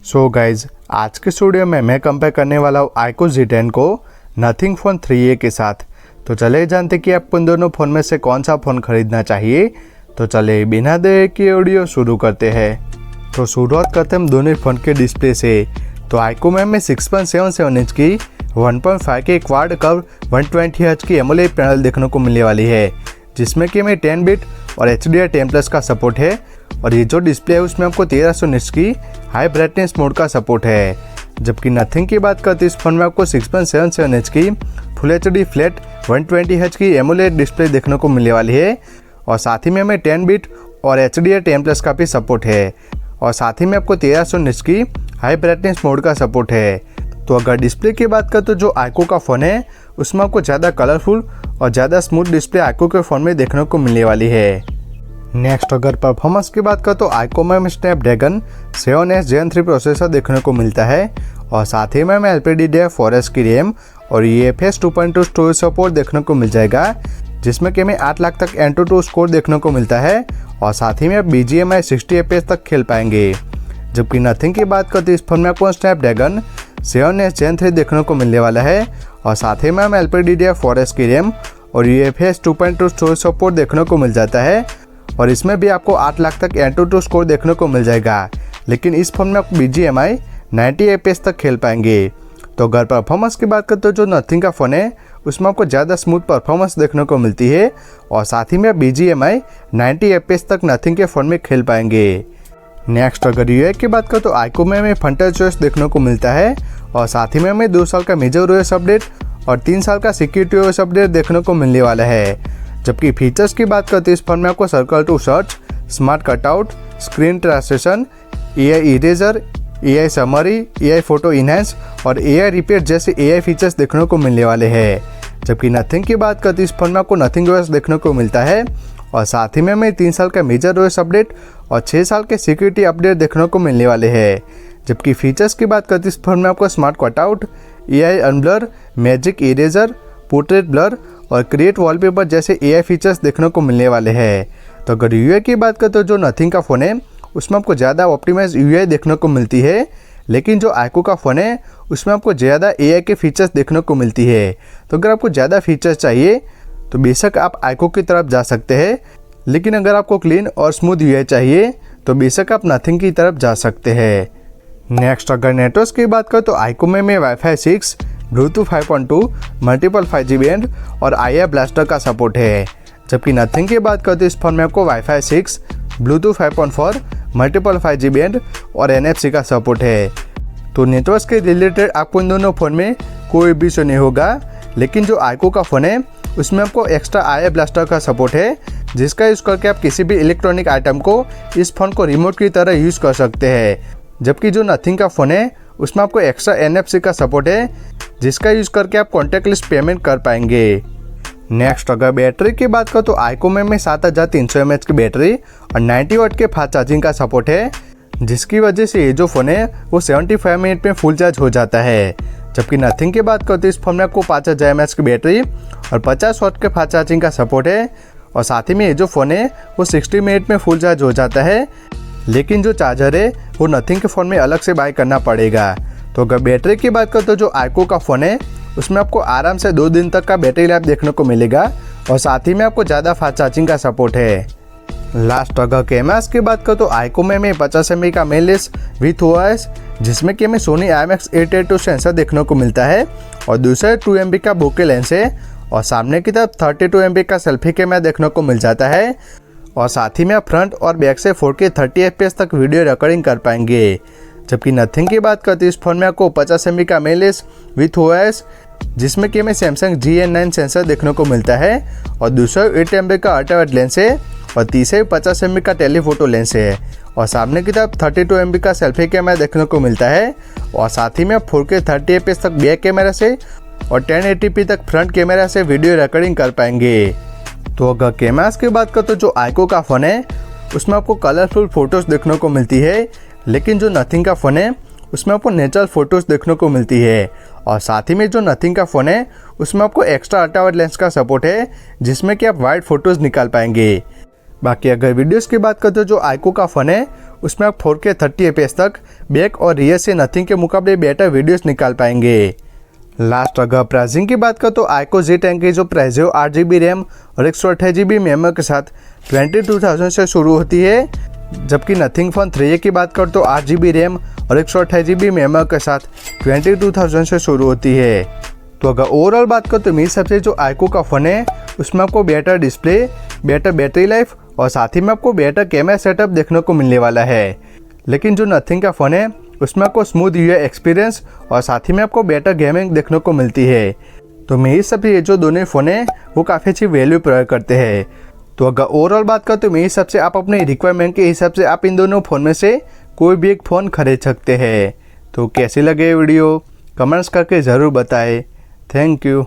So guys आज के studio में मैं कंपेयर करने वाला हूँ iQOO Z10 को नथिंग फ़ोन 3A के साथ। तो चले जानते कि आपको इन दोनों फ़ोन में से कौन सा फ़ोन खरीदना चाहिए। तो चले बिना देर के ऑडियो शुरू करते हैं। तो शुरुआत करते हैं हम दोनों फ़ोन के डिस्प्ले से। तो iQOO में हमें 6.77 इंच की 1.5 के क्वाड कर्व 120 हर्ट्ज की एमोलेड पैनल देखने को मिलने वाली है, जिसमें कि हमें 10 बिट और HDR10+ का सपोर्ट है। और ये जो डिस्प्ले है उसमें आपको 1300 निट्स की हाई ब्राइटनेस मोड का सपोर्ट है। जबकि नथिंग की बात करते इस फोन में आपको 6.77 इंच की फुल HD फ्लैट 120 हर्ट्ज की एमोलेड डिस्प्ले देखने को मिलने वाली है। और साथ ही में हमें 10 बिट और HDR10+ का भी सपोर्ट है। और साथ ही में आपको 1300 निट्स की हाई ब्राइटनेस मोड का सपोर्ट है। तो अगर डिस्प्ले की बात करें तो जो iQOO का फ़ोन है उसमें आपको ज़्यादा कलरफुल और ज़्यादा स्मूथ डिस्प्ले iQOO के फ़ोन में देखने को मिलने वाली है। नेक्स्ट अगर परफॉर्मेंस की बात करें तो iQOO में हमें स्नैपड्रैगन 7S Gen 3 प्रोसेसर देखने को मिलता है। और साथ ही में हमें LPDDR4S की रैम और UFS 2.2 स्टोरेज सपोर्ट देखने को मिल जाएगा, जिसमें कि हमें 8 लाख तक AnTuTu स्कोर देखने को मिलता है। और साथ ही में आप BGMI 60 FPS तक खेल पाएंगे। जबकि नथिंग की बात करते इस फोन में आपको स्नैपड्रैगन 7S Gen 3 देखने को मिलने वाला है। और साथ ही में हमें LPDDR4S की रैम और UFS 2.2 स्टोरेज सपोर्ट देखने को मिल जाता है। और इसमें भी आपको 8 लाख तक AnTuTu स्कोर देखने को मिल जाएगा, लेकिन इस फोन में आप BGMI 90 FPS तक खेल पाएंगे। तो अगर परफॉर्मेंस की बात करें तो जो नथिंग का फ़ोन है उसमें आपको ज़्यादा स्मूथ परफॉर्मेंस देखने को मिलती है। और साथ ही में आप BGMI 90 FPS तक नथिंग के फ़ोन में खेल पाएंगे। नेक्स्ट अगर UI की बात करें तो iQOO में हमें फ्रंटल चॉइस देखने को मिलता है। और साथ ही में हमें 2 साल का मेजर OS अपडेट और 3 साल का सिक्योरिटी OS अपडेट देखने को मिलने वाला है। जबकि फीचर्स की बात करते इस फोन में आपको circle to search, smart cutout, screen translation, AI eraser, AI summary, AI photo enhance और AI रिपेयर जैसे AI फीचर्स देखने को मिलने वाले हैं। जबकि नथिंग की बात करते इस फोन में आपको नथिंग OS देखने को मिलता है। और साथ ही में हमें 3 साल का मेजर OS अपडेट और 6 साल के सिक्योरिटी अपडेट देखने को मिलने वाले हैं। जबकि फीचर्स की बात करते इस फोन में आपको smart cutout, AI unblur, magic eraser, portrait blur और क्रिएट वॉलपेपर जैसे AI फीचर्स देखने को मिलने वाले हैं। तो अगर UI की बात करें तो जो नथिंग का फ़ोन है उसमें आपको ज़्यादा ऑप्टिमाइज UI देखने को मिलती है, लेकिन जो iQOO का फ़ोन है उसमें आपको ज़्यादा AI के फीचर्स देखने को मिलती है। तो अगर आपको ज़्यादा फीचर्स चाहिए तो बेशक आप iQOO की तरफ जा सकते हैं, लेकिन अगर आपको क्लीन और स्मूथ UI चाहिए तो बेशक आप नथिंग की तरफ जा सकते हैं। नेक्स्ट अगर नेटवर्क की बात करें तो iQOO में Wi-Fi 6, Bluetooth 5.2, multiple 5G band और IR ब्लास्टर का सपोर्ट है। जबकि नथिंग की बात करते इस फोन में आपको Wi-Fi 6, Bluetooth 5.4, multiple 5G band और NFC का सपोर्ट है। तो नेटवर्क के रिलेटेड आपको इन दोनों फ़ोन में कोई भी इशू नहीं होगा, लेकिन जो iQOO का फ़ोन है उसमें आपको एक्स्ट्रा IR ब्लास्टर का सपोर्ट है, जिसका यूज़ करके आप किसी भी इलेक्ट्रॉनिक आइटम को इस फ़ोन को रिमोट की तरह यूज़ कर सकते हैं। जबकि जो नथिंग का फ़ोन है उसमें आपको एक्स्ट्रा NFC का सपोर्ट है, जिसका यूज़ करके आप कॉन्टैक्टलेस पेमेंट कर पाएंगे। नेक्स्ट अगर बैटरी की बात करें तो iQOO में 7300 mAh की बैटरी और 90 वाट के फास्ट चार्जिंग का सपोर्ट है, जिसकी वजह से ये जो फ़ोन है वो 75 मिनट में फुल चार्ज हो जाता है। जबकि नथिंग की बात करते इस फोन में आपको 5000 mAh की बैटरी और 50 वाट के फास्ट चार्जिंग का सपोर्ट है। और साथ ही में ये जो फ़ोन है वो 60 मिनट में फुल चार्ज हो जाता है, लेकिन जो चार्जर है वो नथिंग के फ़ोन में अलग से बाय करना पड़ेगा। तो अगर बैटरी की बात करें तो जो iQOO का फ़ोन है उसमें आपको आराम से 2 दिन तक का बैटरी लाइफ देखने को मिलेगा। और साथ ही में आपको ज़्यादा फास्ट चार्जिंग का सपोर्ट है। लास्ट अगर कैमरास की बात करें तो iQOO में हमें 50 MP का मेन लेंस विथ OIS, जिसमें कि हमें सोनी IMX882 सेंसर देखने को मिलता है। और दूसरा 2 MP का बोके लेंस है। और सामने की तरफ 32 MP का सेल्फी कैमरा देखने को मिल जाता है। और साथ ही में आप फ्रंट और बैक से 4K 30 FPS तक वीडियो रिकॉर्डिंग कर पाएंगे। जबकि नथिंग की बात करते इस फोन में आपको 50 MP का मेन लेंस विथ OIS, जिसमें कि हमें सैमसंग GN9 सेंसर देखने को मिलता है। और दूसरा 8 MP का अल्ट्रा वाइड लेंस है। और तीसरा 50 MP का टेलीफोटो लेंस है। और सामने की तरफ 32 MP का सेल्फी कैमरा देखने को मिलता है। और साथ ही में आप 4K 30 FPS तक बैक कैमरा से और 1080p तक फ्रंट कैमरा से वीडियो रिकॉर्डिंग कर पाएंगे। तो अगर कैमरास की बात करें तो जो iQOO का फ़ोन है उसमें आपको कलरफुल फोटोज़ देखने को मिलती है, लेकिन जो नथिंग का फ़ोन है उसमें आपको नेचुरल फोटोज़ देखने को मिलती है। और साथ ही में जो नथिंग का फ़ोन है उसमें आपको एक्स्ट्रा अल्ट्रा वाइड लेंस का सपोर्ट है, जिसमें कि आप वाइड फोटोज़ निकाल पाएंगे। बाकी अगर वीडियोस की बात करते हो जो iQOO का फ़ोन है उसमें आप 4K 30 fps तक बैक और रियर से नथिंग के मुकाबले बेटर वीडियोस निकाल पाएंगे। लास्ट अगर प्राइसिंग की बात करें तो आईको Z10 की जो प्राइस है 8GB रैम और 128GB मेमोरी के साथ 22,000 से शुरू होती है, जबकि नथिंग फोन 3A की बात करें तो 8GB रैम और 128GB मेमोरी के साथ 22,000 से शुरू होती है। तो अगर ओवरऑल बात करें तो मेरे हिसाब से जो आईको का फ़ोन है उसमें आपको better display, better battery life और साथ ही में आपको बेटर कैमरा सेटअप देखने को मिलने वाला है। लेकिन जो नथिंग का फ़ोन है उसमें आपको स्मूथ यूआई एक्सपीरियंस और साथ ही में आपको बेटर गेमिंग देखने को मिलती है। तो मेरे हिसाब से ये जो दोनों फ़ोन है वो काफ़ी अच्छी वैल्यू प्रोवाइड करते हैं। तो अगर ओवरऑल बात करें तो मेरे हिसाब से आप अपने रिक्वायरमेंट के हिसाब से आप इन दोनों फ़ोन में से कोई भी एक फ़ोन खरीद सकते हैं। तो कैसी लगे वीडियो कमेंट्स करके ज़रूर बताएं। Thank you.